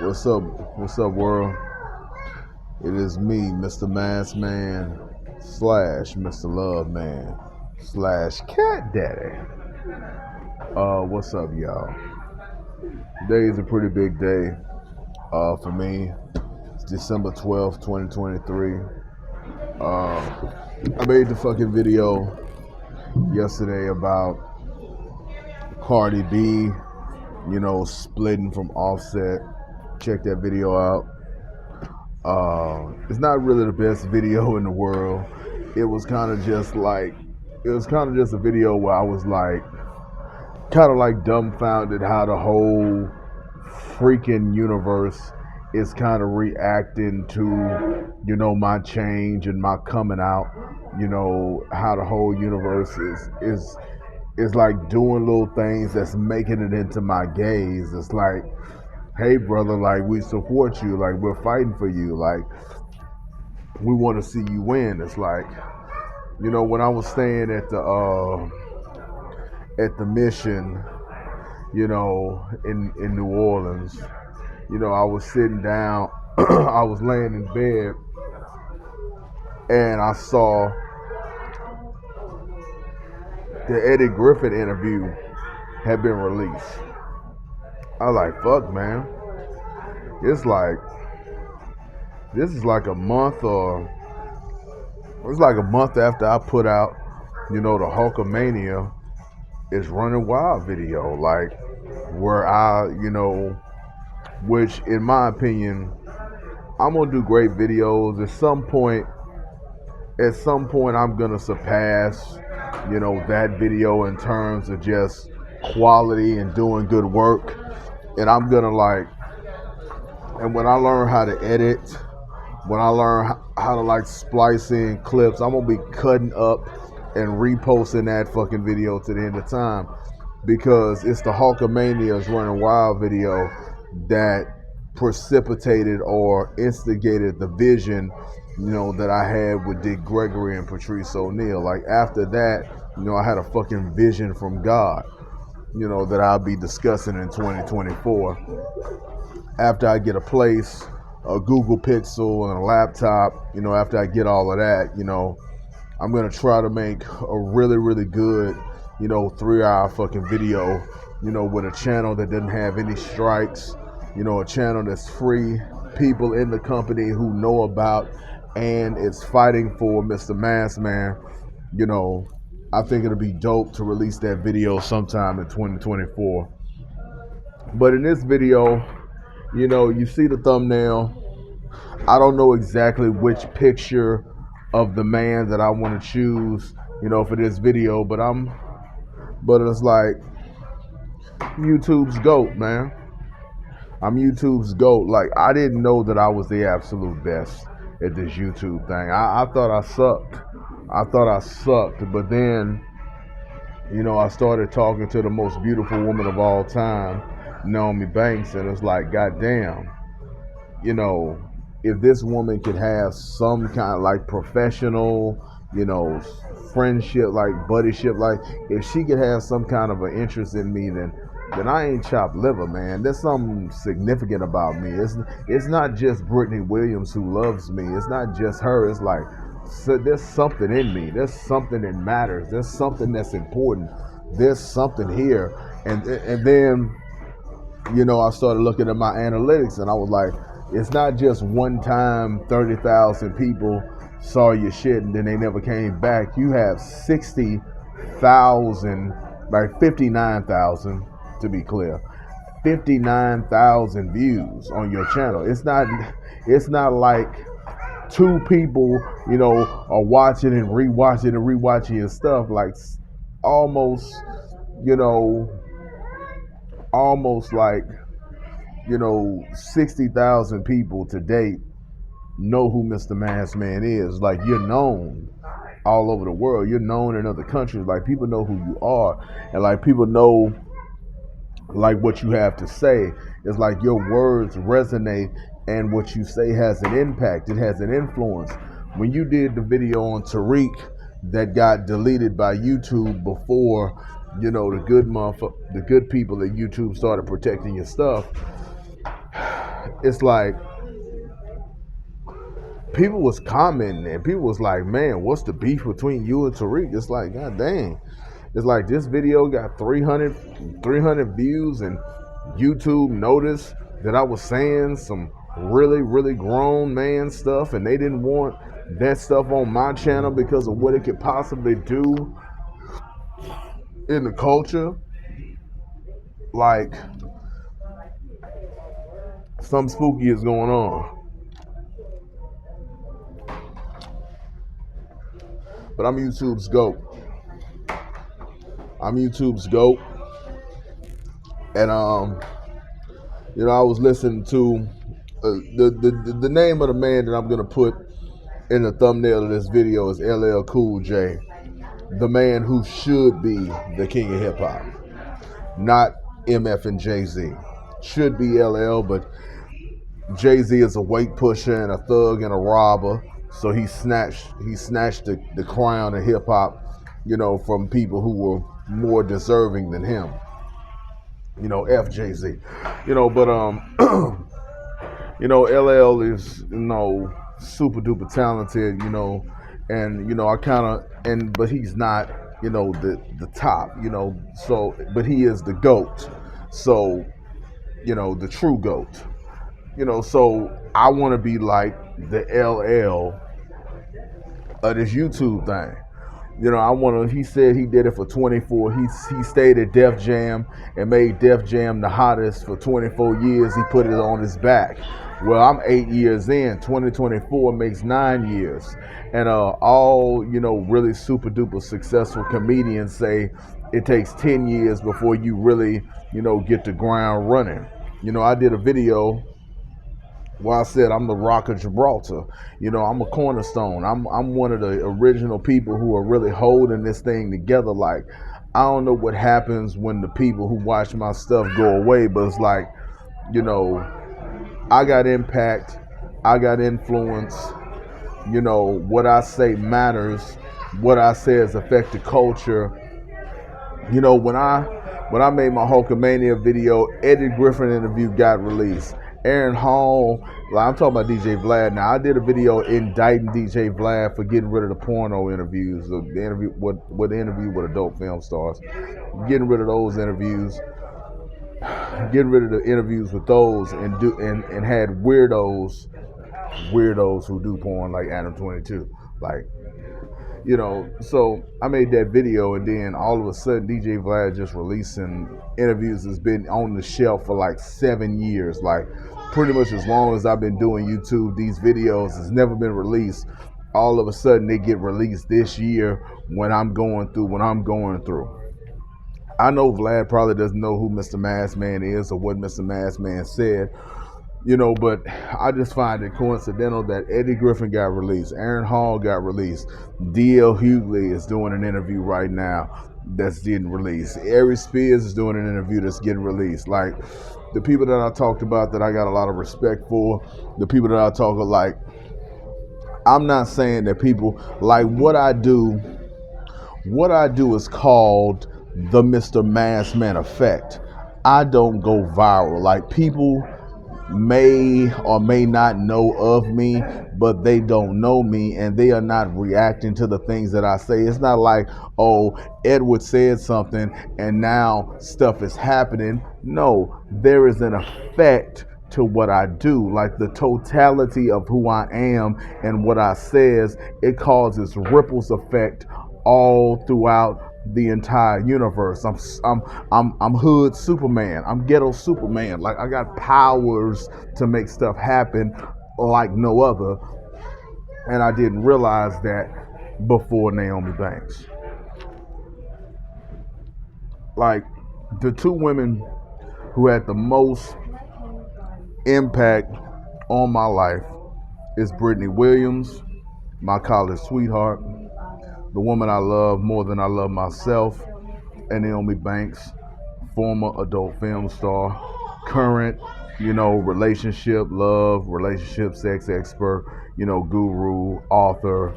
What's up? What's up, world? It is me, Mr. Mask Man / Mr. Love Man / Cat Daddy. What's up, y'all? Today is a pretty big day for me. It's December 12th, 2023. I made the fucking video yesterday about Cardi B, splitting from Offset. Check that video out. It's not really the best video in the world. It was kind of just a video where I was kind of dumbfounded how the whole freaking universe is kind of reacting to, my change and my coming out. How the whole universe is like doing little things that's making it into my gaze. It's like, hey brother, we support you, we're fighting for you, we want to see you win. It's like, when I was staying at the Mission, in New Orleans, I was sitting down, I was laying in bed, and I saw the Eddie Griffin interview had been released. I was like, fuck, man. It's like, this is like a month after I put out, the Hulkamania is Running Wild video. Where I, which in my opinion, I'm going to do great videos. At some point, I'm going to surpass, that video in terms of just quality and doing good work. And I'm gonna and when I learn how to edit, when I learn how to splice in clips, I'm gonna be cutting up and reposting that fucking video to the end of time, because it's the Hulkamania's Running Wild video that precipitated or instigated the vision, that I had with Dick Gregory and Patrice O'Neal. After that, I had a fucking vision from God, that I'll be discussing in 2024. After I get a place, a Google Pixel and a laptop, after I get all of that, I'm going to try to make a really, really good, 3-hour fucking video, with a channel that doesn't have any strikes, a channel that's free, people in the company who know about and it's fighting for Mr. Mask Man. I think it'll be dope to release that video sometime in 2024. But in this video, you see the thumbnail. I don't know exactly which picture of the man that I want to choose, for this video, but it's like YouTube's GOAT, man. I'm YouTube's GOAT. I didn't know that I was the absolute best at this YouTube thing. I thought I sucked. But then, I started talking to the most beautiful woman of all time, Naomi Banks, and it's like, goddamn, if this woman could have some kind of professional, friendship, buddyship, if she could have some kind of an interest in me, then I ain't chopped liver, man. There's something significant about me. It's not just Brittany Williams who loves me. It's not just her. It's so there's something in me. There's something that matters. There's something that's important. There's something here. And then, I started looking at my analytics, and I was like, it's not just one time 30,000 people saw your shit and then they never came back. You have 60,000, 59,000 to be clear, 59,000 views on your channel. It's not like two people, are watching and rewatching your stuff. Almost 60,000 people to date know who Mr. Mask Man is. You're known all over the world. You're known in other countries. People know who you are, and people know what you have to say. It's your words resonate, and what you say has an impact. It has an influence. When you did the video on Tariq that got deleted by YouTube before, the good people at YouTube started protecting your stuff, it's like people was commenting and people was like, man, what's the beef between you and Tariq? It's like, god dang. It's like this video got 300 views and YouTube noticed that I was saying some really, really grown man stuff and they didn't want that stuff on my channel because of what it could possibly do in the culture. Like, something spooky is going on. But I'm YouTube's GOAT. I'm YouTube's GOAT. And I was listening to the name of the man that I'm gonna put in the thumbnail of this video is LL Cool J, the man who should be the king of hip hop, not MF and Jay-Z. Should be LL, but Jay-Z is a weight pusher and a thug and a robber, so he snatched the crown of hip hop, from people who were more deserving than him. F Jay-Z. But LL is, super duper talented, and I but he's not, the top, so, but he is the GOAT. So, the true GOAT. So I want to be like the LL of this YouTube thing. He said he did it for 24. He stayed at Def Jam and made Def Jam the hottest for 24 years. He put it on his back. Well, I'm 8 years in. 2024 makes 9 years. And all, really super duper successful comedians say it takes 10 years before you really, get the ground running. I did a video where I said I'm the Rock of Gibraltar. I'm a cornerstone. I'm one of the original people who are really holding this thing together. Like, I don't know what happens when the people who watch my stuff go away, but it's like, I got impact, I got influence, what I say matters, what I say has affected culture. When I made my Hulkamania video, Eddie Griffin interview got released. Aaron Hall, I'm talking about DJ Vlad now. I did a video indicting DJ Vlad for getting rid of the porno interviews, the interview with adult film stars, getting rid of those interviews, getting rid of the interviews with those, and had weirdos who do porn like Adam 22, like. So I made that video, and then all of a sudden DJ Vlad just releasing interviews has been on the shelf for like 7 years. Like, pretty much as long as I've been doing YouTube, these videos has never been released. All of a sudden they get released this year when I'm going through I know Vlad probably doesn't know who Mr. Maskman is or what Mr. Maskman said. But I just find it coincidental that Eddie Griffin got released, Aaron Hall got released, D.L. Hughley is doing an interview right now that's getting released. Ari Spears is doing an interview that's getting released. Like, the people that I talked about that I got a lot of respect for, the people that I talk like, I'm not saying that people like what I do is called the Mr. Maskman effect. I don't go viral. Like, people may or may not know of me, but they don't know me and they are not reacting to the things that I say. It's not like, oh, Edward said something and now stuff is happening. No, there is an effect to what I do. Like, the totality of who I am and what I says, it causes ripples effect all throughout the entire universe. I'm hood Superman. I'm ghetto Superman. Like, I got powers to make stuff happen like no other. And I didn't realize that before Naomi Banks. Like, the two women who had the most impact on my life is Brittany Williams, my college sweetheart, the woman I love more than I love myself, and Naomi Banks, former adult film star, current, relationship, sex expert, guru, author,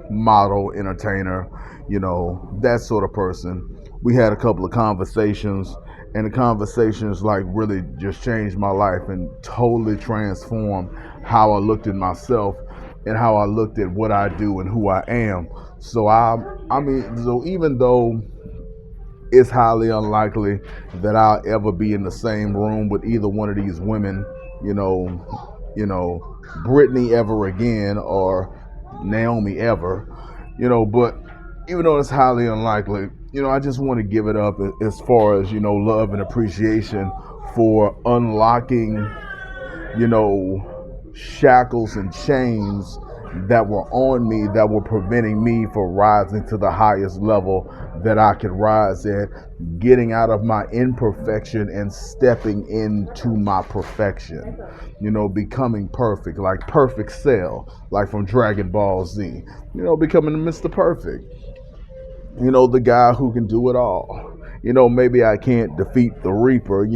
model, entertainer, that sort of person. We had a couple of conversations, and the conversations like really just changed my life and totally transformed how I looked at myself and how I looked at what I do and who I am. So so even though it's highly unlikely that I'll ever be in the same room with either one of these women, you know, Brittany ever again or Naomi ever, but even though it's highly unlikely, I just want to give it up as far as, love and appreciation for unlocking, shackles and chains that were on me that were preventing me from rising to the highest level that I could rise at, getting out of my imperfection and stepping into my perfection, becoming perfect, like Perfect Cell, like from Dragon Ball Z, becoming Mr. Perfect, the guy who can do it all. Maybe I can't defeat the Reaper,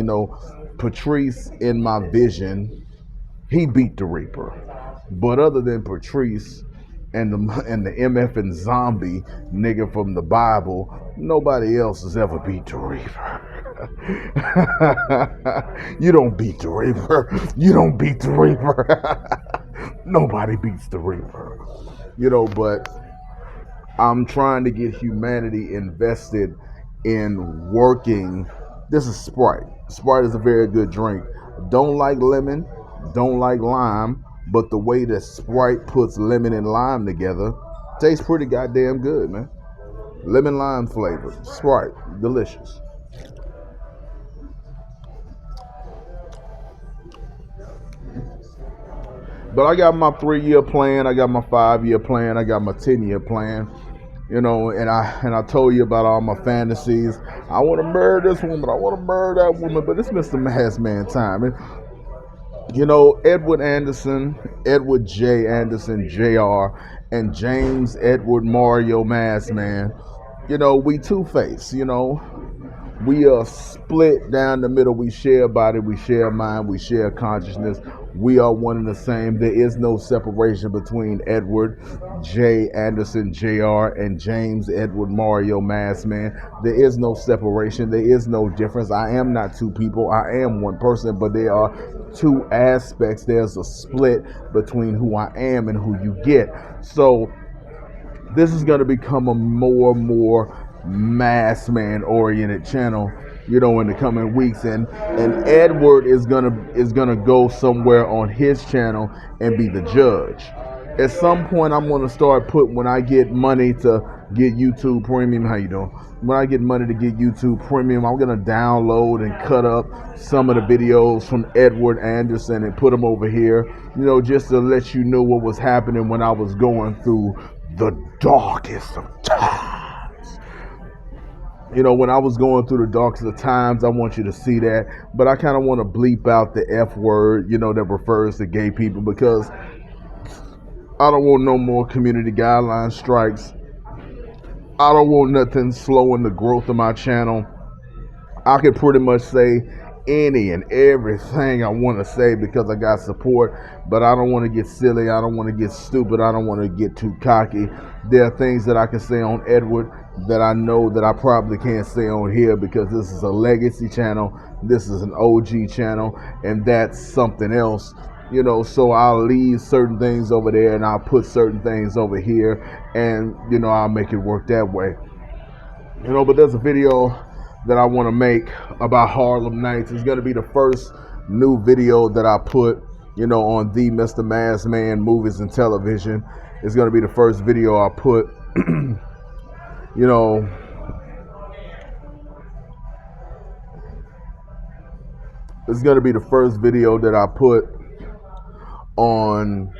Patrice in my vision, he beat the Reaper. But other than Patrice and the MF and zombie nigga from the Bible, nobody else has ever beat the Reaper. You don't beat the Reaper. You don't beat the Reaper. Nobody beats the Reaper. But I'm trying to get humanity invested in working. This is Sprite. Sprite is a very good drink. Don't like lemon, don't like lime, but the way that Sprite puts lemon and lime together tastes pretty goddamn good, man. Lemon lime flavored Sprite, delicious. But I got my 3-year plan, I got my 5-year plan, I got my 10-year plan. And I told you about all my fantasies. I want to murder this woman, I want to murder that woman, but it's Mr. Maskman time. And, Edward Anderson, Edward J. Anderson, Jr., and James Edward Mario Maskman, we two-faced, we are split down the middle. We share body, we share mind, we share consciousness. We are one and the same. There is no separation between Edward J. Anderson Jr. and James Edward Mario Maskman. There is no separation. There is no difference. I am not two people. I am one person, but there are two aspects. There's a split between who I am and who you get. So this is going to become a more and more Maskman oriented channel, in the coming weeks, and Edward is gonna go somewhere on his channel and be the judge. At some point, I'm gonna start when I get money to get YouTube Premium. How you doing? When I get money to get YouTube Premium, I'm gonna download and cut up some of the videos from Edward Anderson and put them over here, just to let you know what was happening when I was going through the darkest of times. When I was going through the darkest of times, I want you to see that. But I kind of want to bleep out the F word, that refers to gay people, because I don't want no more community guideline strikes. I don't want nothing slowing the growth of my channel. I can pretty much say any and everything I want to say because I got support, but I don't want to get silly. I don't want to get stupid. I don't want to get too cocky. There are things that I can say on Edward that I know that I probably can't say on here because this is a legacy channel. This is an OG channel, and that's something else. So I'll leave certain things over there and I'll put certain things over here, and I'll make it work that way. But there's a video that I want to make about Harlem Nights. It's going to be the first new video that I put, on the Mr. Maskman Movies and Television. It's going to be the first video I put, it's going to be the first video that I put on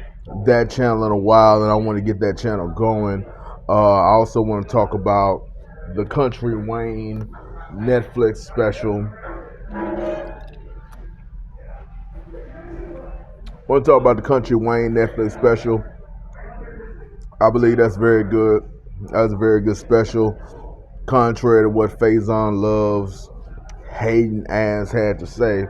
that channel in a while, and I want to get that channel going. I also want to talk about the Country Wayne Netflix special. I want to talk about the Country Wayne Netflix special. I believe that's very good. That's a very good special. Contrary to what Faison Love's hating ass had to say,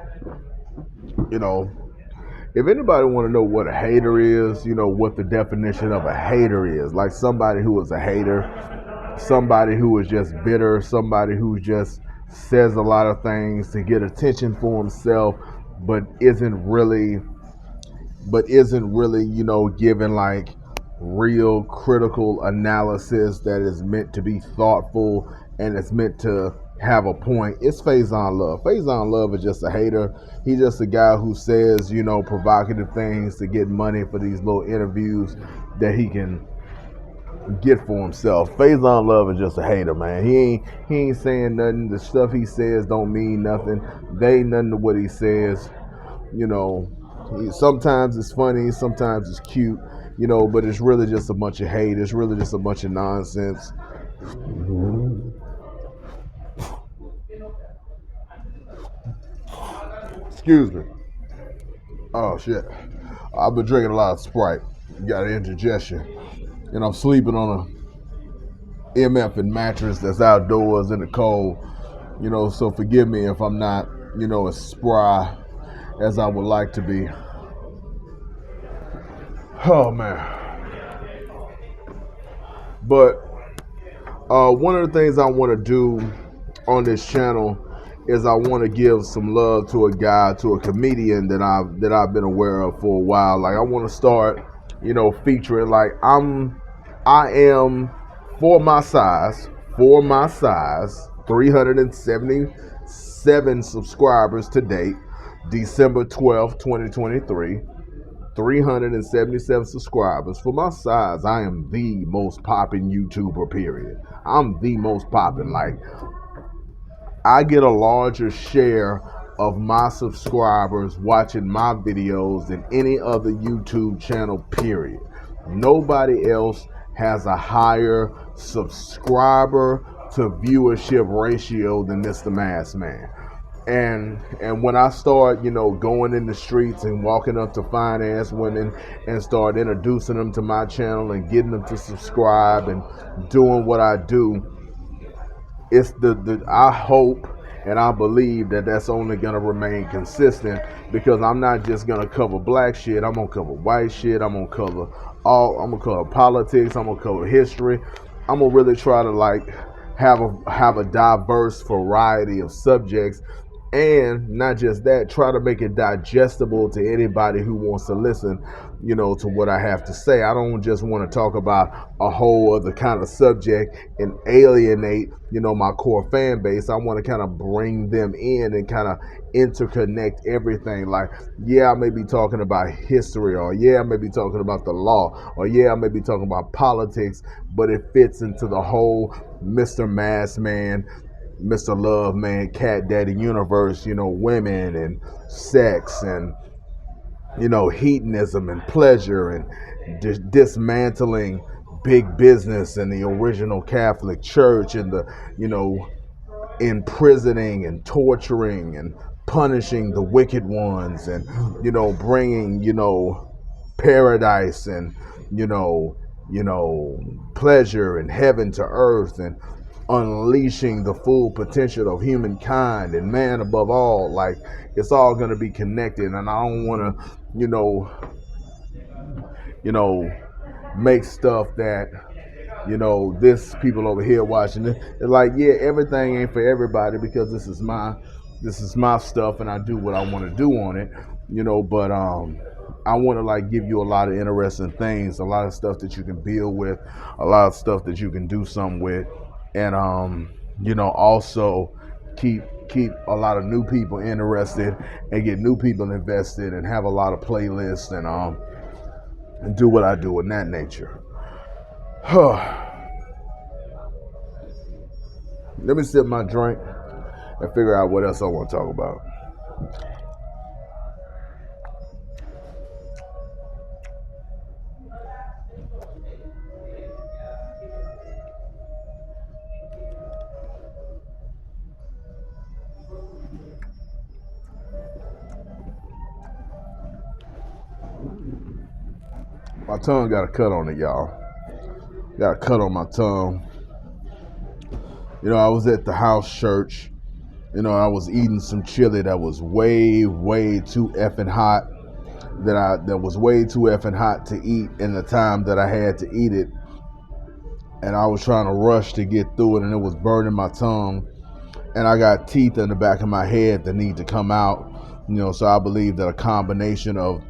if anybody want to know what a hater is, what the definition of a hater is, like somebody who is a hater, somebody who is just bitter, somebody who's just says a lot of things to get attention for himself, but isn't really, giving like real critical analysis that is meant to be thoughtful and it's meant to have a point. It's Faison Love. Faison Love is just a hater. He's just a guy who says, provocative things to get money for these little interviews that he can get for himself. Faison Love is just a hater, man. He ain't saying nothing. The stuff he says don't mean nothing. They ain't nothing to what he says. Sometimes it's funny, sometimes it's cute, but it's really just a bunch of hate. It's really just a bunch of nonsense. Excuse me. Oh shit. I've been drinking a lot of Sprite. Got an indigestion. And I'm sleeping on a MF and mattress that's outdoors in the cold. So forgive me if I'm not, as spry as I would like to be. Oh man. But one of the things I want to do on this channel is I want to give some love to a guy, to a comedian that I've been aware of for a while. Like I want to start, featuring like I am for my size, 377 subscribers to date, December 12th, 2023. 377 subscribers. For my size, I am the most popping YouTuber, period. I'm the most popping. Like, I get a larger share of my subscribers watching my videos than any other YouTube channel, period. Nobody else has a higher subscriber to viewership ratio than Mr. Masked Man. And when I start, going in the streets and walking up to fine ass women and start introducing them to my channel and getting them to subscribe and doing what I do, it's I hope and I believe that that's only gonna remain consistent, because I'm not just gonna cover black shit. I'm gonna cover white shit. I'm gonna cover politics. I'm gonna cover history. I'm gonna really try to like have a diverse variety of subjects. And not just that, try to make it digestible to anybody who wants to listen, to what I have to say. I don't just want to talk about a whole other kind of subject and alienate, my core fan base. I want to kind of bring them in and kind of interconnect everything. Like, yeah, I may be talking about history, or yeah, I may be talking about the law, or yeah, I may be talking about politics, but it fits into the whole Mr. Masked Man, Mr. Love Man, Cat Daddy universe, women and sex and, hedonism and pleasure and dismantling big business and the original Catholic Church and the, imprisoning and torturing and punishing the wicked ones and, bringing, paradise and, pleasure and heaven to earth and unleashing the full potential of humankind and man above all. Like, it's all going to be connected, and I don't want to make stuff that this people over here watching it. It's like, yeah, everything ain't for everybody, because this is my stuff and I do what I want to do on it, but I want to like give you a lot of interesting things, a lot of stuff that you can build with, a lot of stuff that you can do something with. And also keep a lot of new people interested and get new people invested and have a lot of playlists and do what I do in that nature. Let me sip my drink and figure out what else I want to talk about. My tongue got a cut on it, y'all. Got a cut on my tongue. I was at the house church. I was eating some chili that was way, way too effing hot. That was way too effing hot to eat in the time that I had to eat it. And I was trying to rush to get through it, and it was burning my tongue. and I got teeth in the back of my head that need to come out. So I believe that a combination of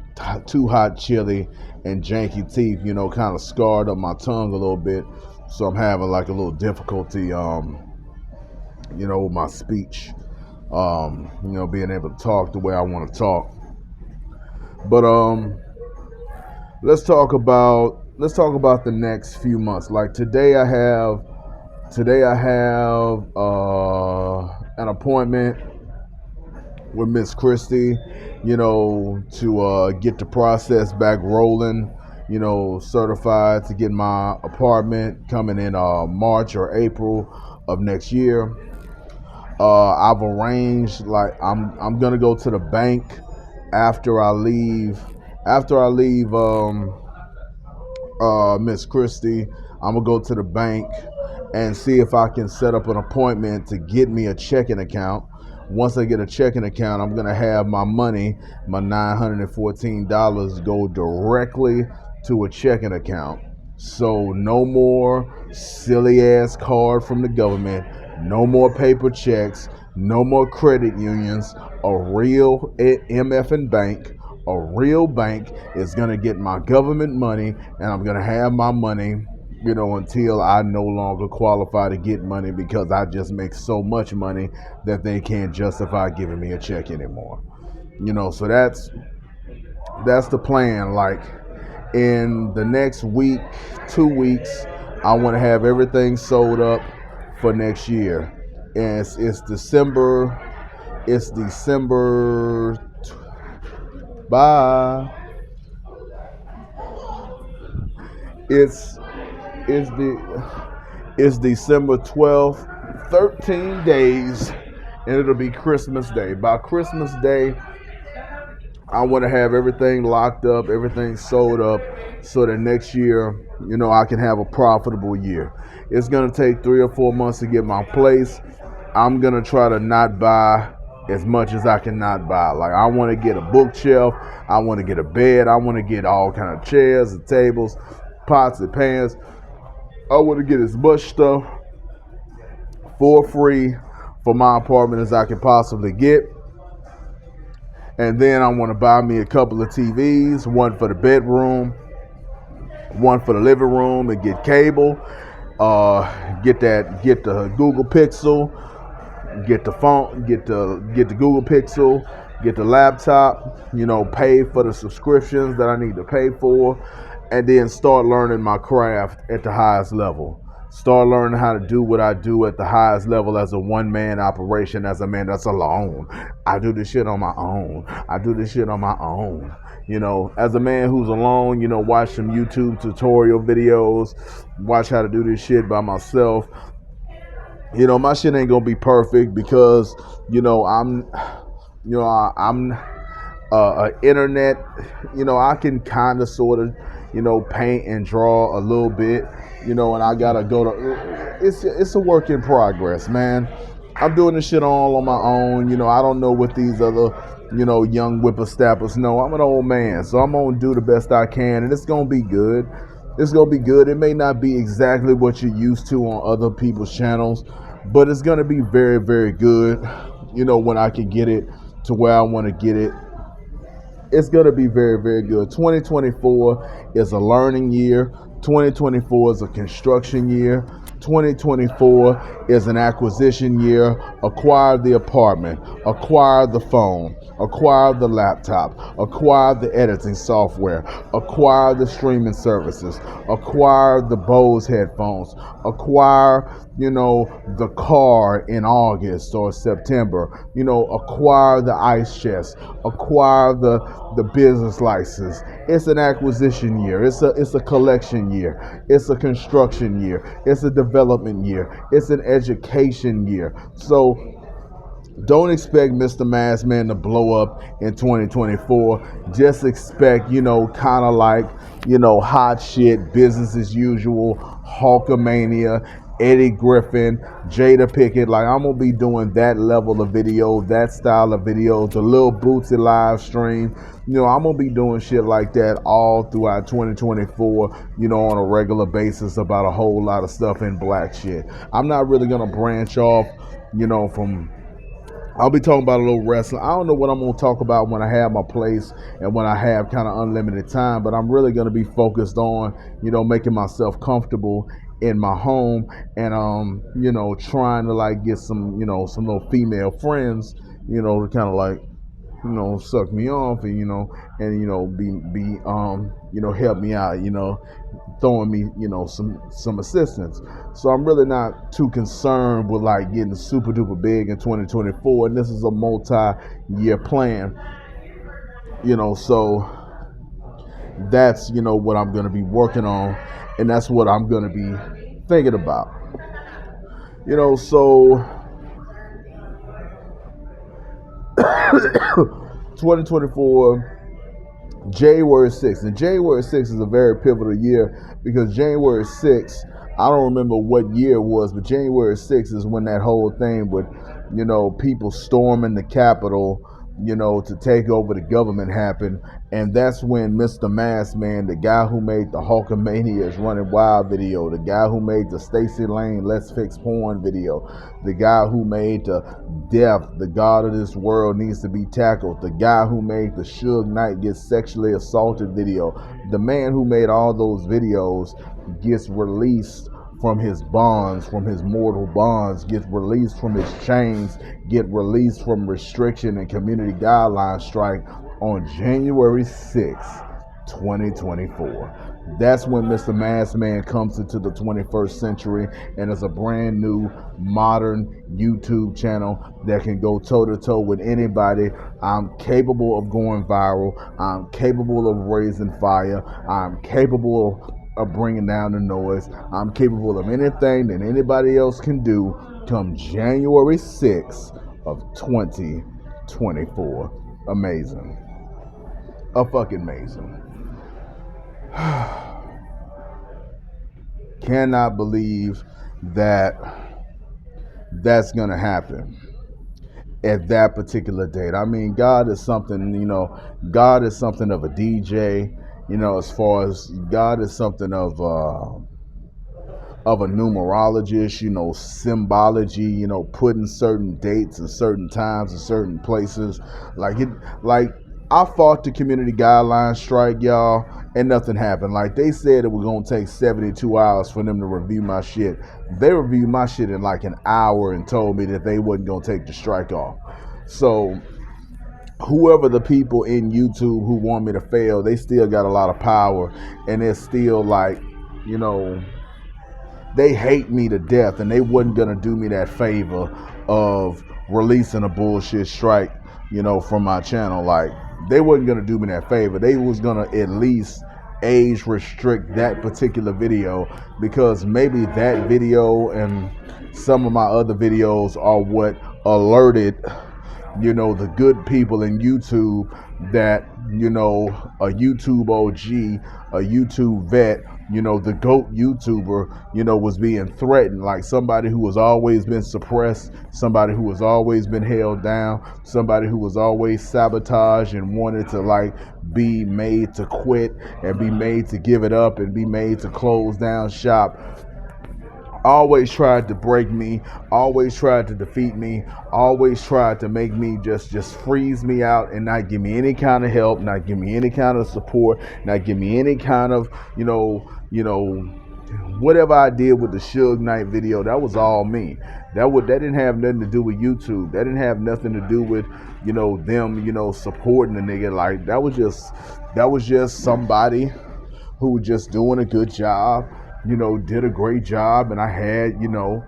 too hot chili and janky teeth, kind of scarred up my tongue a little bit. So I'm having like a little difficulty, with my speech, being able to talk the way I want to talk. But let's talk about the next few months. Like today I have an appointment with Miss Christie, to get the process back rolling, certified to get my apartment coming in March or April of next year. I've arranged, like, I'm gonna go to the bank after I leave Miss Christie. I'm gonna go to the bank and see if I can set up an appointment to get me a checking account. Once I get a checking account, I'm gonna have my money, my $914, go directly to a checking account. So no more silly ass card from the government, no more paper checks, no more credit unions. A real MFing bank, a real bank is gonna get my government money, and I'm gonna have my money, until I no longer qualify to get money because I just make so much money that they can't justify giving me a check anymore. So that's the plan. Like in the next week, 2 weeks, I want to have everything sold up for next year. And it's December. It's December. Bye. It's December 12th, 13 days, and it'll be Christmas Day. By Christmas Day, I want to have everything locked up, everything sold up, so that next year, I can have a profitable year. It's going to take 3 or 4 months to get my place. I'm going to try to not buy as much as I can not buy. Like, I want to get a bookshelf, I want to get a bed, I want to get all kind of chairs and tables, pots and pans. I want to get as much stuff for free for my apartment as I can possibly get. And then I want to buy me a couple of TVs, one for the bedroom, one for the living room, and get cable. Get the Google Pixel, get the phone, get the Google Pixel, get the laptop. Pay for the subscriptions that I need to pay for, and then start learning my craft at the highest level. Start learning how to do what I do at the highest level as a one-man operation, as a man that's alone. I do this shit on my own. As a man who's alone, watch some YouTube tutorial videos, watch how to do this shit by myself. My shit ain't gonna be perfect because, I'm internet, I can kind of sort of, paint and draw a little bit, and I gotta go to, it's a work in progress, man. I'm doing this shit all on my own. I don't know what these other, young whippersnappers know. I'm an old man, so I'm gonna do the best I can, and it's gonna be good. It may not be exactly what you're used to on other people's channels, but it's gonna be very, very good, when I can get it to where I want to get it. It's going to be very, very good. 2024 is a learning year. 2024 is a construction year. 2024 is an acquisition year. Acquire the apartment, acquire the phone, acquire the laptop, acquire the editing software, acquire the streaming services, acquire the Bose headphones, acquire, the car in August or September, acquire the ice chest, acquire the business license. It's an acquisition year. It's a collection year. It's a construction year. It's a development year. It's an education year. So don't expect Mr. Mask Man to blow up in 2024. Just expect, kind of like, hot shit, business as usual, Hulkamania. Eddie Griffin, Jada Pickett. Like, I'm gonna be doing that level of video, that style of video, the Lil Bootsy live stream. You know, I'm gonna be doing shit like that all throughout 2024, you know, on a regular basis about a whole lot of stuff in black shit. I'm not really gonna branch off, you know, from I'll be talking about a little wrestling. I don't know what I'm going to talk about when I have my place and when I have kind of unlimited time, but I'm really going to be focused on, you know, making myself comfortable in my home and, you know, trying to like get some, you know, some little female friends, you know, to kind of like, you know, suck me off and, you know, you know, help me out, you know, throwing me, you know, some assistance. So I'm really not too concerned with like getting super duper big in 2024. And this is a multi-year plan, you know, so that's, you know, what I'm going to be working on. And that's what I'm going to be thinking about, you know, so 2024, January 6th. And January 6th is a very pivotal year because January 6th, I don't remember what year it was, but January 6th is when that whole thing with, you know, people storming the Capitol, you know, to take over the government happened. And that's when Mr. Mask Man, the guy who made the Hulkamania's Running Wild video, the guy who made the Stacey Lane Let's Fix Porn video, the guy who made the Death, the God of This World Needs to Be Tackled, the guy who made the Suge Knight Gets Sexually Assaulted video, the man who made all those videos gets released from his bonds, from his mortal bonds, gets released from his chains, get released from restriction and community guideline strike on January 6th, 2024. That's when Mr. Mask Man comes into the 21st century and is a brand new modern YouTube channel that can go toe to toe with anybody. I'm capable of going viral. I'm capable of raising fire. I'm capable of bringing down the noise. I'm capable of anything that anybody else can do come January 6th of 2024. Amazing. A fucking amazing. Cannot believe that that's gonna happen at that particular date. I mean, God is something, you know, God is something of a DJ, you know, as far as God is something of a numerologist, you know, symbology, you know, putting certain dates and certain times and certain places. Like I fought the community guideline strike, y'all, and nothing happened. Like they said it was gonna take 72 hours for them to review my shit. They reviewed my shit in like an hour and told me that they wasn't gonna take the strike off. So whoever the people in YouTube who want me to fail, they still got a lot of power, and they're still like, you know, they hate me to death, and they wasn't gonna do me that favor of releasing a bullshit strike, you know, from my channel. Like they wasn't gonna do me that favor. They was gonna at least age restrict that particular video, because maybe that video and some of my other videos are what alerted, you know, the good people in YouTube that, you know, a YouTube OG, a YouTube vet, you know, the GOAT YouTuber, you know, was being threatened. Like somebody who has always been suppressed, somebody who has always been held down, somebody who was always sabotaged and wanted to like be made to quit and be made to give it up and be made to close down shop. Always tried to break me, always tried to defeat me, always tried to make me just freeze me out and not give me any kind of help, not give me any kind of support, not give me any kind of, you know, whatever I did with the Suge Knight video, that was all me. That didn't have nothing to do with YouTube. That didn't have nothing to do with, you know, them, you know, supporting the nigga. Like that was just somebody who was just doing a good job, you know, did a great job, and I had, you know,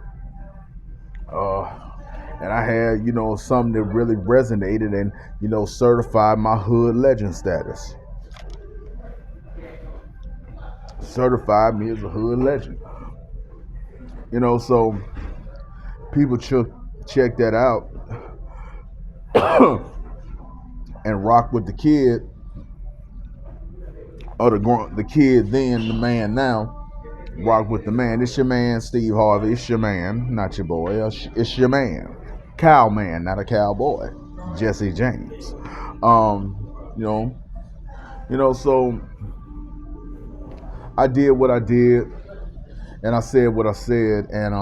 something that really resonated and, you know, certified my hood legend status. Certified me as a hood legend. You know, so people check that out and rock with the kid, or the kid then, the man now, Rock with the man. It's your man, Steve Harvey. It's your man, not your boy. It's your man. Cowman, not a cowboy. Jesse James. You know, so I did what I did and I said what I said, and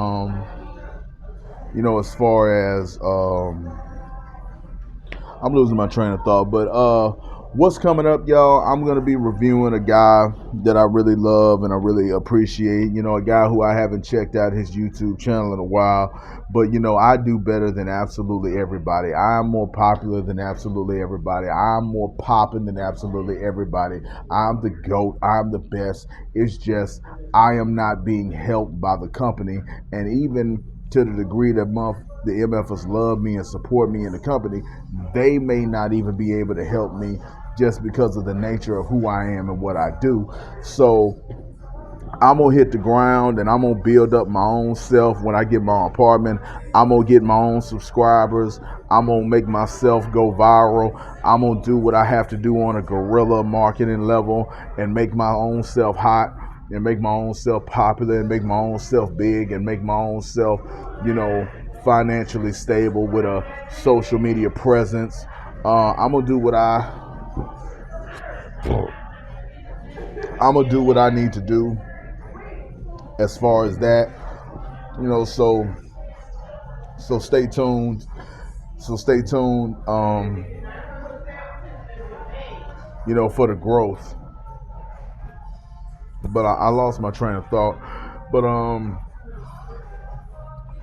as far as I'm losing my train of thought, but what's coming up, y'all? I'm gonna be reviewing a guy that I really love and I really appreciate. A guy who I haven't checked out his YouTube channel in a while, but I do better than absolutely everybody. I'm more popular than absolutely everybody. I'm more popping than absolutely everybody. I'm the GOAT. I'm the best. It's just I am not being helped by the company, and even to the degree that the MFers love me and support me in the company, they may not even be able to help me just because of the nature of who I am and what I do. So I'm gonna hit the ground and I'm gonna build up my own self. When I get my apartment, I'm gonna get my own subscribers. I'm gonna make myself go viral. I'm gonna do what I have to do on a guerrilla marketing level and make my own self hot and make my own self popular and make my own self big and make my own self, financially stable with a social media presence. I'm gonna do what I need to do as far as that, so stay tuned. For the growth. But I lost my train of thought. But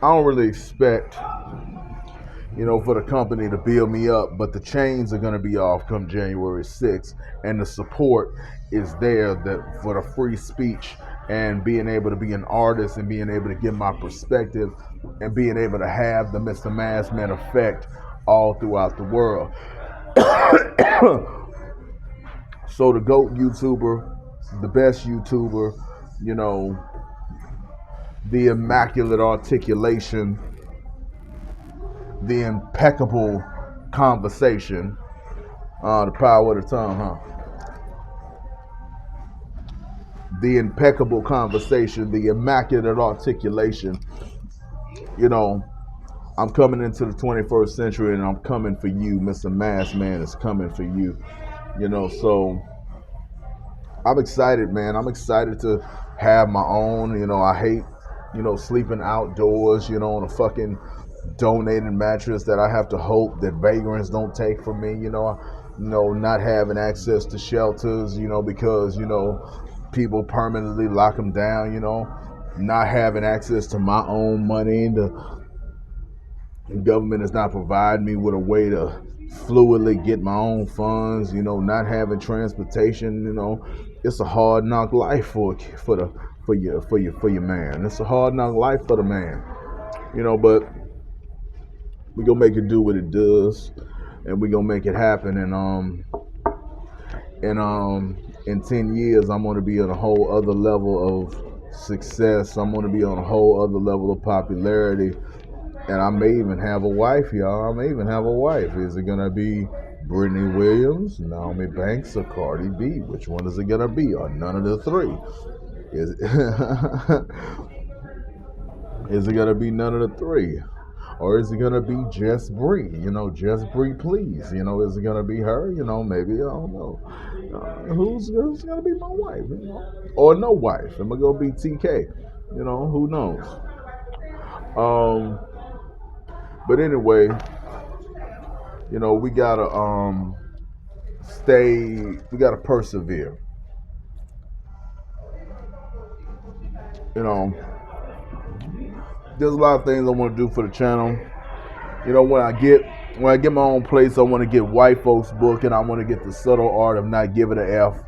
I don't really expect, for the company to build me up, but the chains are going to be off come January 6th, and the support is there for the free speech and being able to be an artist and being able to give my perspective and being able to have the Mr. Massman effect all throughout the world. So the GOAT YouTuber, the best YouTuber, the immaculate articulation, the impeccable conversation, the power of the tongue, huh? The impeccable conversation, the immaculate articulation. I'm coming into the 21st century and I'm coming for you. Mr. Massman is coming for you. So I'm excited, man. I'm excited to have my own. I hate, sleeping outdoors, on a fucking donated mattress that I have to hope that vagrants don't take from me. Not having access to shelters, because, people permanently lock them down, not having access to my own money. The government is not providing me with a way to fluidly get my own funds, not having transportation, it's a hard knock life for your man. It's a hard knock life for the man, but we gonna make it do what it does, and we gonna make it happen. And in 10 years, I'm gonna be on a whole other level of success. I'm gonna be on a whole other level of popularity, and I may even have a wife, y'all. I may even have a wife. Is it gonna be Brittany Williams, Naomi Banks, or Cardi B? Which one is it gonna be? Or none of the three? Is it gonna be none of the three? Or is it gonna be Jess Bree? Jess Bree, please. Is it gonna be her? Maybe, I don't know. Who's gonna be my wife? Or no wife? Am I gonna be TK? Who knows? But anyway, we gotta we gotta persevere. There's a lot of things I want to do for the channel. When I get my own place, I want to get White Folks book, and I want to get The Subtle Art of Not Giving a F.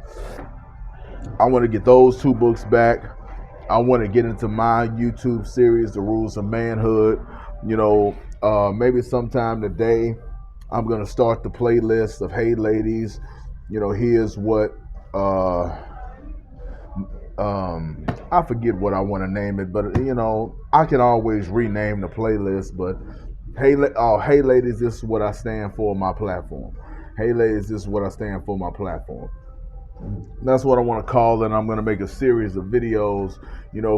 I want to get those two books back. I want to get into my YouTube series, The Rules of Manhood. Maybe sometime today, I'm gonna start the playlist of Hey Ladies. Here's what I forget what I want to name it, but I can always rename the playlist. But hey ladies, this is what I stand for on my platform. Hey ladies, this is what I stand for on my platform. That's what I want to call it. I'm going to make a series of videos,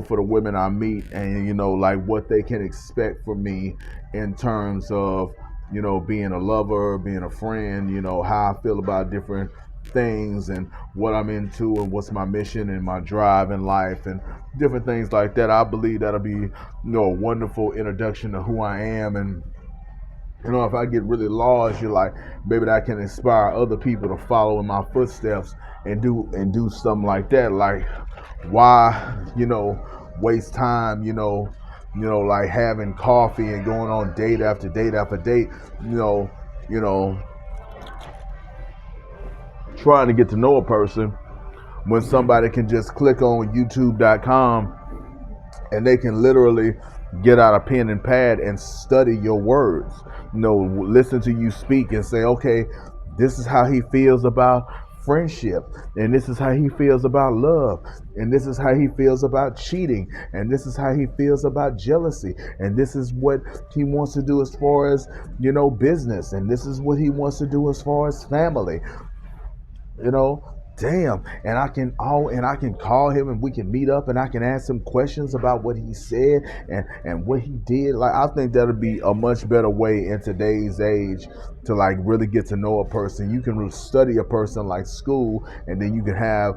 for the women I meet, and like what they can expect from me in terms of, being a lover, being a friend, how I feel about different things and what I'm into and what's my mission and my drive in life and different things like that. I believe that'll be, a wonderful introduction to who I am. And if I get really lost, you're like, maybe that can inspire other people to follow in my footsteps and do something like that. Like, why, waste time, like having coffee and going on date after date after date, you know, trying to get to know a person when somebody can just click on YouTube.com and they can literally get out a pen and pad and study your words. Listen to you speak and say, okay, this is how he feels about friendship, and this is how he feels about love, and this is how he feels about cheating, and this is how he feels about jealousy, and this is what he wants to do as far as business, and this is what he wants to do as far as family. you know Damn. And I can call him and we can meet up and I can ask him questions about what he said and what he did. Like, I think that'll be a much better way in today's age to like really get to know a person. You can study a person like school, and then you can have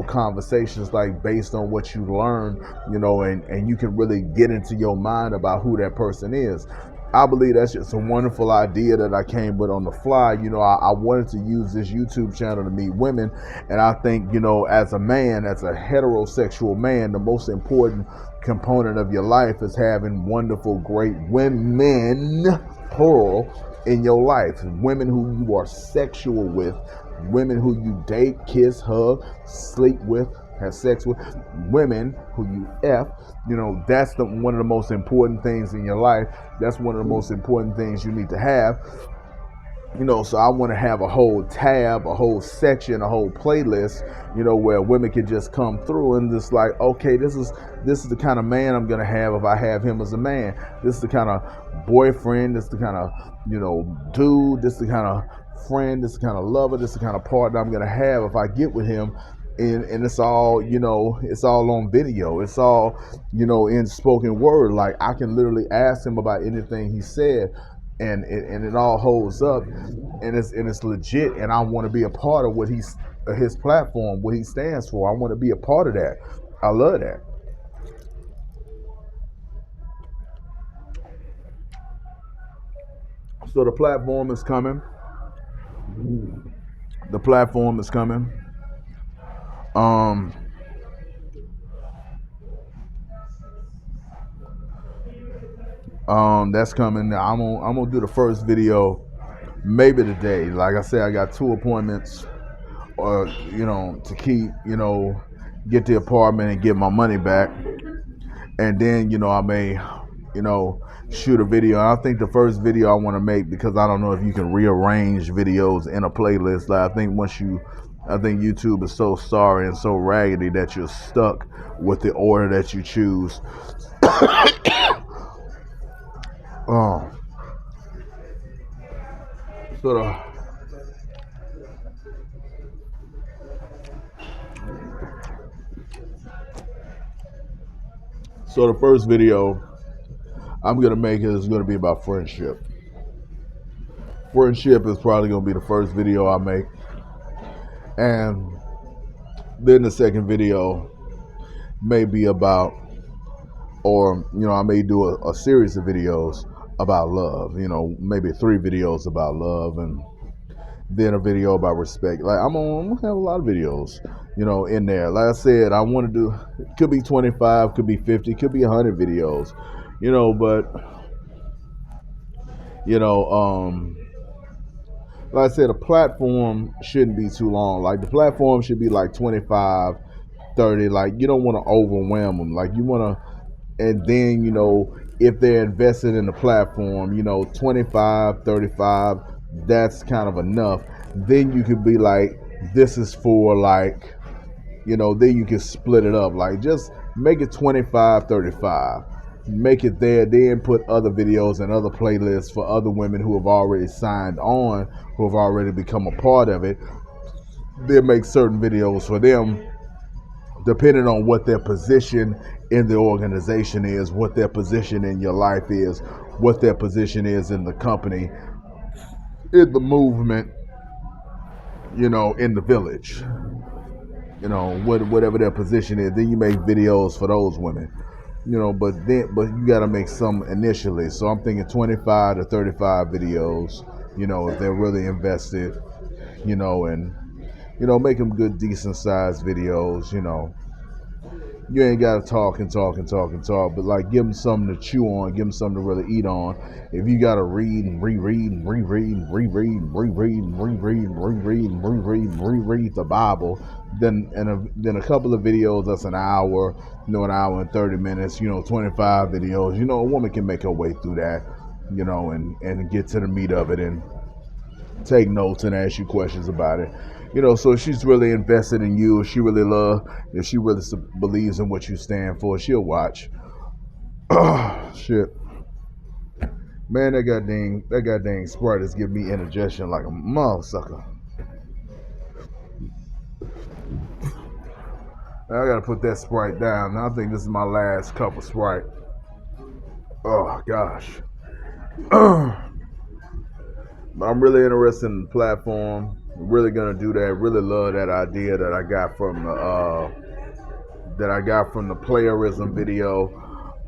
conversations like based on what you learn, and you can really get into your mind about who that person is. I believe that's just a wonderful idea that I came with on the fly. I wanted to use this YouTube channel to meet women. And I think, as a man, as a heterosexual man, the most important component of your life is having wonderful, great women, plural, in your life. Women who you are sexual with, women who you date, kiss, hug, sleep with, have sex with, women who you F. That's one of the most important things in your life. That's one of the most important things you need to have. So I want to have a whole tab, a whole section, a whole playlist, where women can just come through and just like, okay, this is the kind of man I'm gonna have if I have him as a man. This is the kind of boyfriend, this is the kind of, dude, this is the kind of friend, this is the kind of lover, this is the kind of partner I'm gonna have if I get with him. And it's all, it's all on video. It's all, in spoken word. Like, I can literally ask him about anything he said, and it all holds up, and it's legit. And I want to be a part of what his platform, what he stands for. I want to be a part of that. I love that. So the platform is coming. The platform is coming. That's coming. I'm gonna do the first video maybe today. Like I said, I got 2 appointments, to keep, get the apartment and get my money back, and then I may, shoot a video. I think the first video I want to make, because I don't know if you can rearrange videos in a playlist. Like, I think YouTube is so sorry and so raggedy that you're stuck with the order that you choose. Oh, sort of. So the first video I'm gonna make is gonna be about friendship. Friendship is probably gonna be the first video I make, and then the second video may be about, or I may do a series of videos about love. Maybe 3 videos about love, and then a video about respect. Like, I'm gonna have a lot of videos, in there. Like I said, I want to do, could be 25, could be 50, could be 100 videos, but like I said, a platform shouldn't be too long. Like, the platform should be like 25, 30. Like, you don't want to overwhelm them. Like, you want to, and then, if they're invested in the platform, 25, 35, that's kind of enough. Then you could be like, this is for like, then you can split it up. Like, just make it 25, 35. Make it there, then put other videos and other playlists for other women who have already signed on, who have already become a part of it. they'll make certain videos for them depending on what their position in the organization is, what their position in your life is, what their position is in the company, in the movement, in the village, whatever their position is. Then you make videos for those women, but you got to make some initially. So I'm thinking 25 to 35 videos, if they're really invested, and make them good, decent sized videos, You ain't got to talk and talk and talk and talk, but like give them something to chew on, give them something to really eat on. If you got to read and reread and reread and reread and reread and reread and reread and reread and reread the Bible, then a couple of videos that's an hour, an hour and 30 minutes, 25 videos, a woman can make her way through that, and get to the meat of it and take notes and ask you questions about it. So if she's really invested in you, if she really believes in what you stand for, she'll watch. Shit. Man, that goddamn Sprite is giving me indigestion like a motherfucker. I gotta put that Sprite down. I think this is my last cup of Sprite. Oh, gosh. I'm really interested in the platform. I'm really gonna do that. Really love that idea that I got from the playerism video.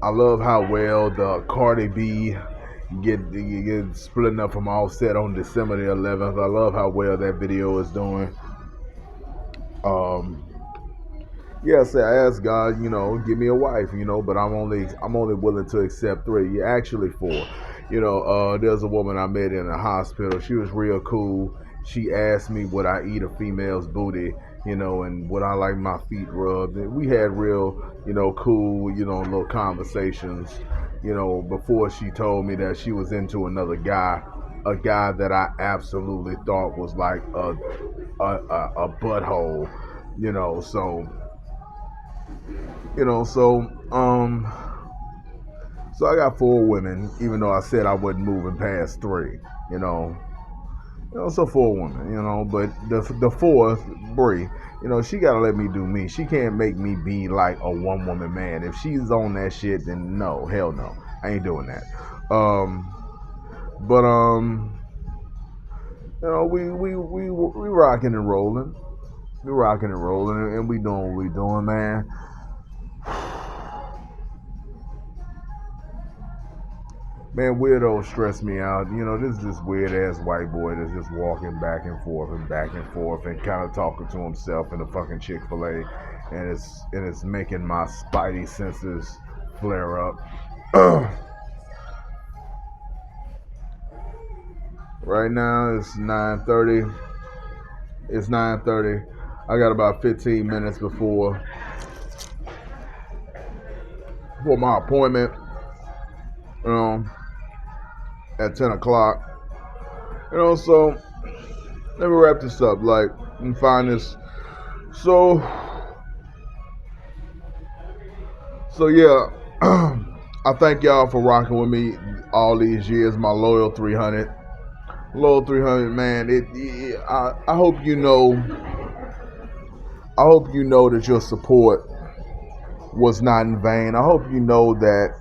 I love how well the Cardi B get splitting up from Offset on December the 11th. I love how well that video is doing. Yes, I asked God, give me a wife, but I'm only willing to accept 3. Yeah, actually 4. There's a woman I met in a hospital. She was real cool. She asked me would I eat a female's booty, and would I like my feet rubbed. And we had real, cool, little conversations, before she told me that she was into another guy, a guy that I absolutely thought was like a butthole, so I got 4 women, even though I said I wasn't moving past 3, so 4 women, but the 4th, Bree, she gotta let me do me. She can't make me be like a one-woman man. If she's on that shit, then no, hell no, I ain't doing that. We rocking and rolling. We rocking and rolling, and we doing what we doing, man. Man, weirdos stress me out. This is this weird ass white boy that's just walking back and forth and kind of talking to himself in a fucking Chick-fil-A, and it's making my spidey senses flare up. Right now it's 9:30. It's 9:30. I got about 15 minutes before my appointment. At 10 o'clock. So let me wrap this up. And find this. So yeah, I thank y'all for rocking with me all these years. My loyal 300, man. I hope you know. I hope you know that your support was not in vain. I hope you know that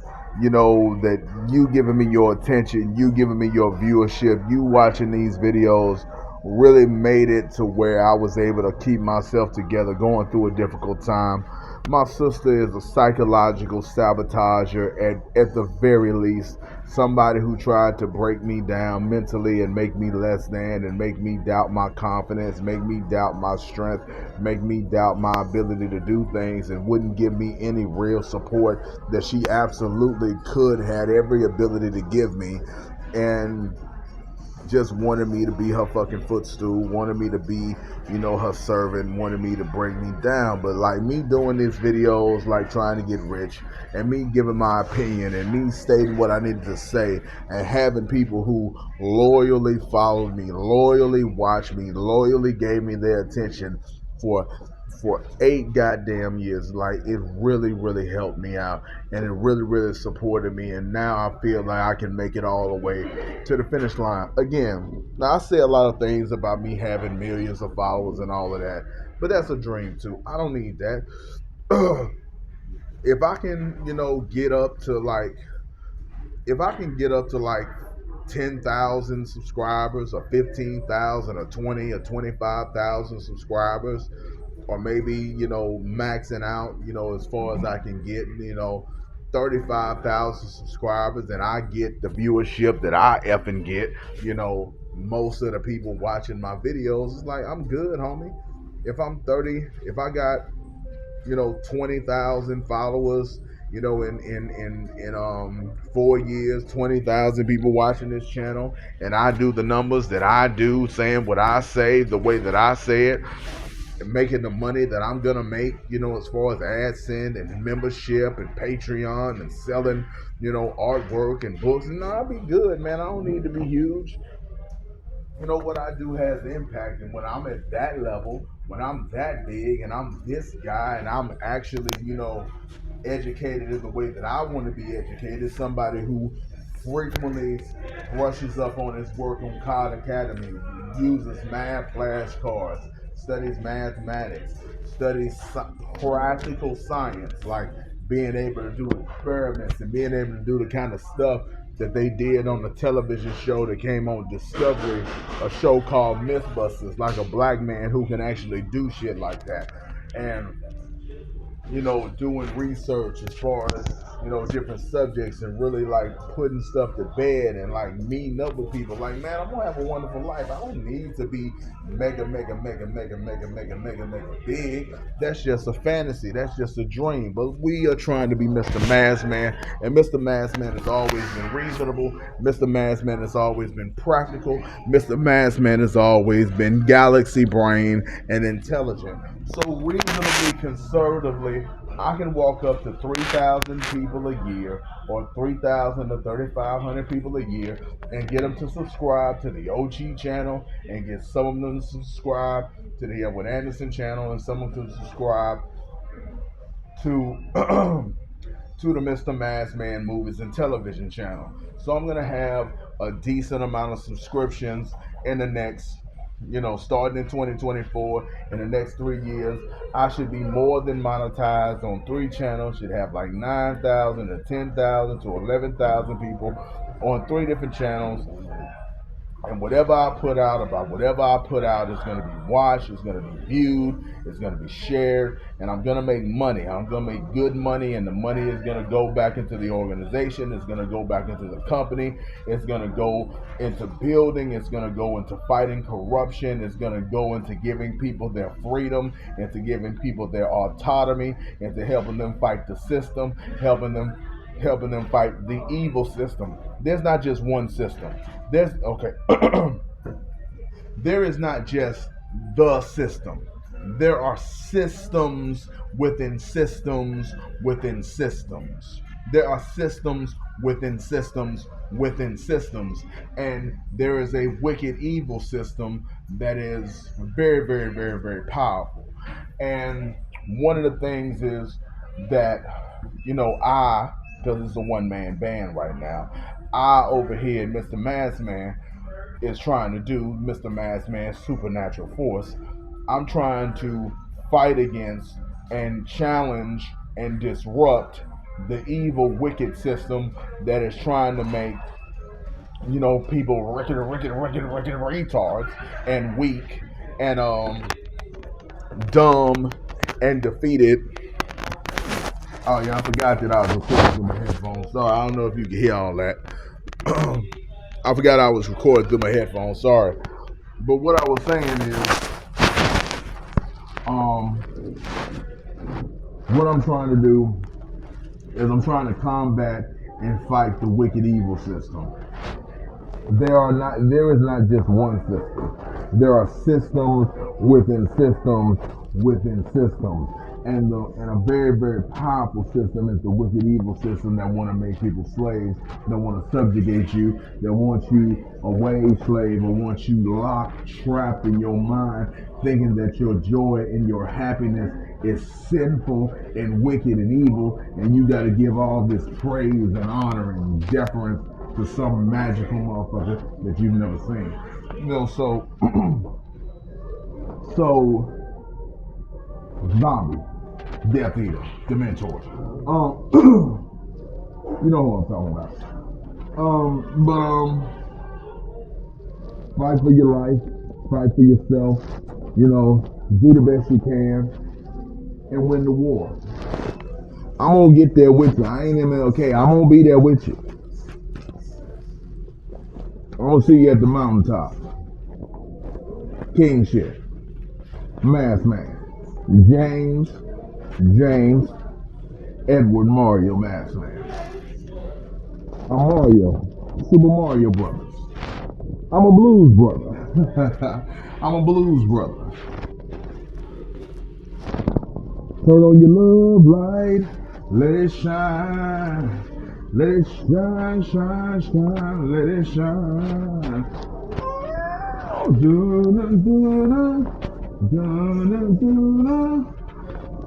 you giving me your attention, you giving me your viewership, you watching these videos really made it to where I was able to keep myself together going through a difficult time. My sister is a psychological sabotager at the very least. Somebody who tried to break me down mentally and make me less than, and make me doubt my confidence, make me doubt my strength, make me doubt my ability to do things, and wouldn't give me any real support that she absolutely had every ability to give me, and just wanted me to be her fucking footstool, wanted me to be, her servant, wanted me to bring me down. But like me doing these videos, like trying to get rich, and me giving my opinion, and me stating what I needed to say, and having people who loyally followed me, loyally watched me, loyally gave me their attention for for 8 goddamn years. Like, it really, really helped me out, and it really, really supported me. And now I feel like I can make it all the way to the finish line. Again, now I say a lot of things about me having millions of followers and all of that, but that's a dream too. I don't need that. If I can, get up to like, if I can get up to like 10,000 subscribers, or 15,000, or 20 or 25,000 subscribers, or maybe, maxing out, as far as I can get, 35,000 subscribers, and I get the viewership that I effing get, most of the people watching my videos, it's like, I'm good, homie. If I'm 30, if I got, 20,000 followers, in 4 years, 20,000 people watching this channel, and I do the numbers that I do, saying what I say, the way that I say it, and making the money that I'm gonna make, as far as AdSense and membership and Patreon and selling, artwork and books, and I'll be good, man. I don't need to be huge. What I do has impact, and when I'm at that level, when I'm that big, and I'm this guy, and I'm actually, educated in the way that I want to be educated, somebody who frequently brushes up on his work on Khan Academy, uses math flashcards, studies mathematics, studies practical science, like being able to do experiments and being able to do the kind of stuff that they did on the television show that came on Discovery, a show called Mythbusters, like a black man who can actually do shit like that. And doing research as far as, different subjects, and really like putting stuff to bed, and like meeting up with people. Like, man, I'm gonna have a wonderful life. I don't need to be mega, mega, mega, mega, mega, mega, mega, mega big. That's just a fantasy. That's just a dream. But we are trying to be Mr. Massman, and Mr. Massman has always been reasonable. Mr. Massman has always been practical. Mr. Massman has always been galaxy brain and intelligent. So reasonably, conservatively, I can walk up to 3,000 people a year, or 3,000 to 3,500 people a year, and get them to subscribe to the OG channel, and get some of them to subscribe to the Edwin Anderson channel, and some of them to subscribe to to the Mr. Massman Movies and Television channel. So I'm gonna have a decent amount of subscriptions in the next, starting in 2024, in the next 3 years. I should be more than monetized on 3 channels. Should have like 9,000 to 10,000 to 11,000 people on 3 different channels. And whatever I put out, about whatever I put out, is going to be watched, it's going to be viewed, it's going to be shared, and I'm going to make money. I'm going to make good money, and the money is going to go back into the organization, it's going to go back into the company, it's going to go into building, it's going to go into fighting corruption, it's going to go into giving people their freedom, into giving people their autonomy, into helping them fight the system, helping them fight the evil system. There's not just one system. There's okay. There is not just the system. There are systems within systems within systems. There are systems within systems within systems. And there is a wicked evil system that is very, very, very, very powerful. And one of the things is that, because it's a one-man band right now, I over here, Mr. Massman, is trying to do Mr. Massman's supernatural force. I'm trying to fight against and challenge and disrupt the evil, wicked system that is trying to make, people wicked, retards, and weak, and dumb, and defeated. Oh yeah, I forgot that I was recording through my headphones. Sorry, I don't know if you can hear all that. I forgot I was recording through my headphones. Sorry, but what I was saying is, what I'm trying to do is I'm trying to combat and fight the wicked evil system. There is not just one system. There are systems within systems within systems. And a very, very powerful system is the wicked evil system that want to make people slaves, that want to subjugate you, that want you a wage slave, or want you locked, trapped in your mind, thinking that your joy and your happiness is sinful and wicked and evil, and you got to give all this praise and honor and deference to some magical motherfucker that you've never seen. You know, so so zombie, Death Eater, Dementors. You know who I'm talking about. Fight for your life, fight for yourself. You know, do the best you can, and win the war. I'm gonna get there with you. I ain't MLK. I'm gonna be there with you. I'm gonna see you at the mountaintop. King shit. Masked Man. James Edward Mario Masked Man. I'm Mario. Super Mario Brothers. I'm a blues brother. I'm a blues brother. Turn on your love light. Let it shine. Let it shine, shine, shine. Let it shine.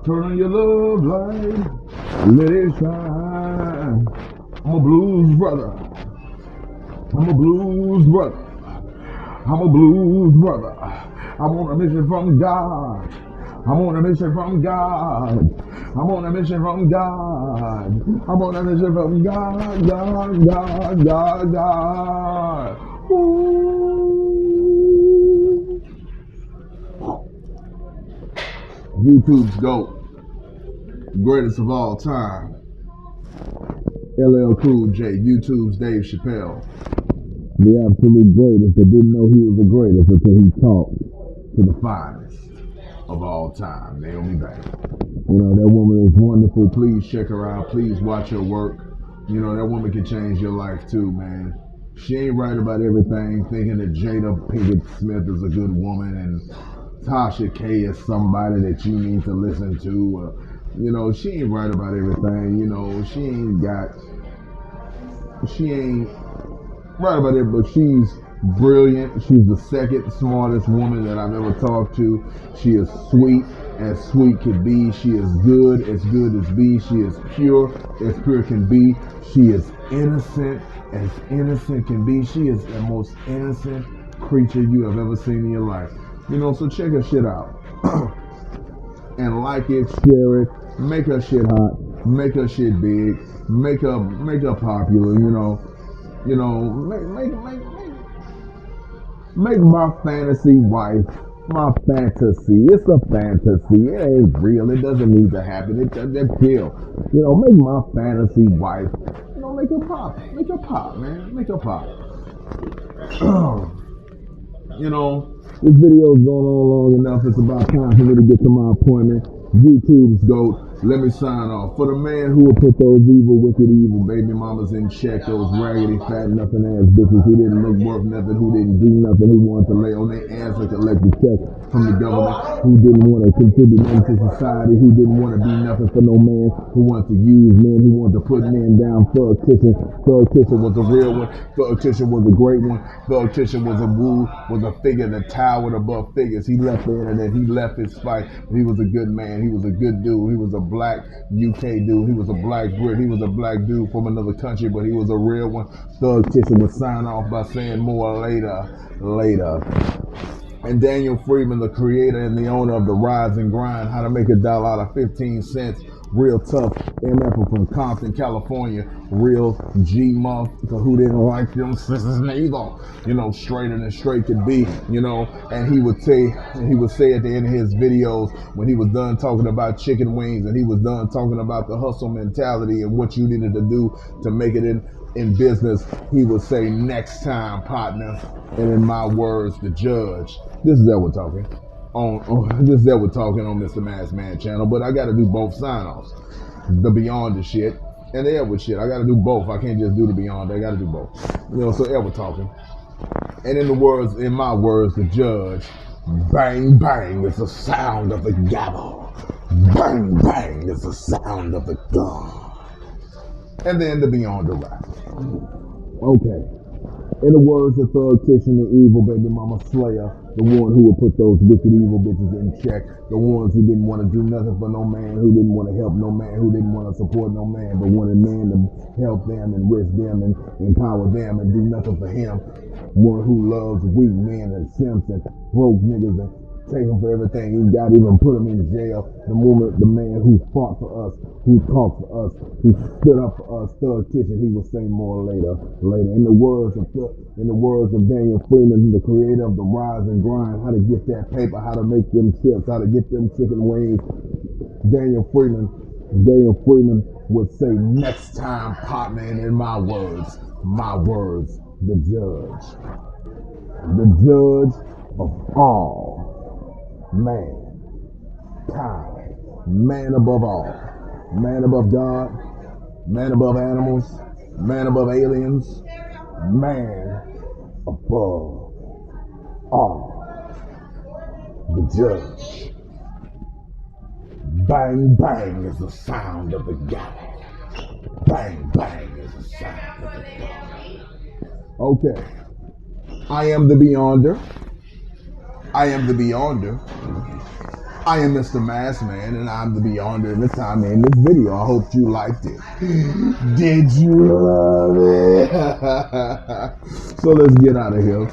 Turn on your love light. Let it shine. I'm a blues brother. I'm a blues brother. I'm a blues brother. I'm on a mission from God. I'm on a mission from God. I'm on a mission from God. I'm on a mission from God, God, God, God, God. Ooh. YouTube's G.O.A.T, greatest of all time. LL Cool J, YouTube's Dave Chappelle. The absolute greatest that didn't know he was the greatest until he talked to the finest of all time, Naomi Banks. You know, that woman is wonderful. Please check her out. Please watch her work. You know, that woman can change your life too, man. She ain't right about everything, thinking that Jada Pinkett Smith is a good woman and Tasha K is somebody that you need to listen to. You know, she ain't right about everything. You know, she ain't right about it, but she's brilliant. She's the second smartest woman that I've ever talked to. She is sweet as sweet can be. She is good as be. She is pure as pure can be. She is innocent as innocent can be. She is the most innocent creature you have ever seen in your life. You know, so check her shit out. And like it, share it, make her shit hot, make her shit big, make her popular, make my fantasy wife my fantasy. It's a fantasy. It ain't real. It doesn't need to happen. It doesn't kill. You know, make my fantasy wife. You know, make her pop. Make her pop, man. Make her pop. You know, this video's going on long enough. It's about time for me to get to my appointment. YouTube's G.O.A.T. Let me sign off. For the man who will put those evil, wicked, evil baby mamas in check, those raggedy, fat, nothing ass bitches who didn't look worth nothing, who didn't do nothing, who wanted to lay on their ass and collect the check from the government, who didn't want to contribute nothing to society, who didn't want to be nothing for no man, who wanted to use men, who wanted to put men down. THUGTICIAN. THUGTICIAN was a real one. THUGTICIAN was a great one. THUGTICIAN was a figure that towered above figures. He left the internet. He left his fight. He was a good man. He was a good dude. He was a black UK dude. He was a black Brit. He was a black dude from another country, but he was a real one. THUGTICIAN would sign off by saying more later. And Daniel Freeman, the creator and the owner of the Rise and Grind, How to Make $1 Out of 15 Cents. Real tough MF from Compton, California. Real G muff who didn't like them sisters neither. You know, straighter than straight could be. You know, and he would say at the end of his videos when he was done talking about chicken wings and he was done talking about the hustle mentality and what you needed to do to make it in business, he would say, "Next time, partner." And in my words, the judge. This is Edward talking on Mr. Masked Man channel, but I got to do both sign-offs, the Beyond the shit and the Edward shit. I got to do both. I can't just do the Beyond. I got to do both. You know, so Edward talking, and in my words, the judge. Bang bang is the sound of the gavel. Bang, bang is the sound of the gun. And then to be on the rap. Okay. In the words of THUGTICIAN, the evil baby mama slayer, the one who would put those wicked evil bitches in check, the ones who didn't want to do nothing for no man, who didn't want to help no man, who didn't want to support no man, but wanted man to help them and risk them and empower them and do nothing for him. One who loves weak men and simps and broke niggas and take him for everything he got, even put him in jail. The man who fought for us, who talked for us, who stood up for us, THUGTICIAN, he will say more later. In the words of Daniel Freeman, the creator of the Rise and Grind, how to get that paper, how to make them chips, how to get them chicken wings. Daniel Freeman would say, next time, partner, and in my words, the judge of all mankind, man above all, man above God, man above animals, man above aliens, man above all, the judge. Bang, bang is the sound of the gun. Bang, bang is the sound of the gun. Okay. I am the Beyonder. I am the Beyonder. I am Mr. Mask Man, and I'm the Beyonder. And this time in this video, I hope you liked it. Did you love it? So let's get out of here.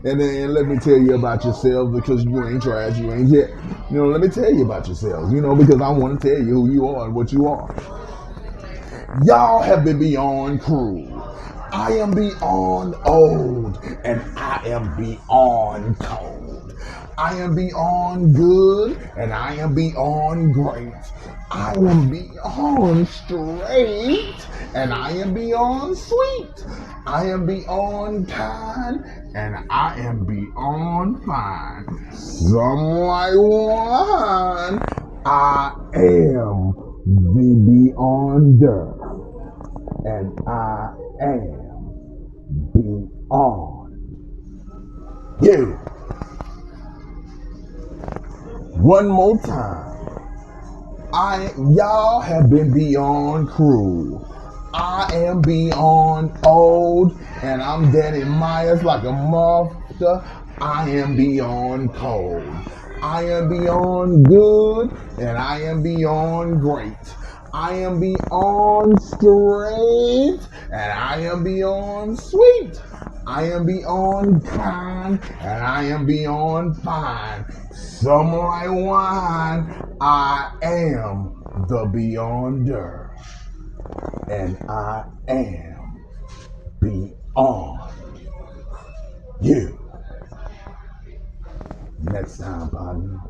And then let me tell you about yourselves, because you ain't trash, you ain't yet. Let me tell you about yourselves, because I want to tell you who you are and what you are. Y'all have been beyond cruel. I am beyond old, and I am beyond cold. I am beyond good, and I am beyond great. I am beyond straight, and I am beyond sweet. I am beyond kind, and I am beyond fine. Some like wine. I am the Beyonder, and I am beyond you. One more time. Y'all have been beyond cruel. I am beyond old, and I'm Danny Myers like a mother. I am beyond cold. I am beyond good, and I am beyond great. I am beyond straight, and I am beyond sweet. I am beyond kind, and I am beyond fine. Some like wine. I am the Beyonder, and I am beyond you. Next time, partner.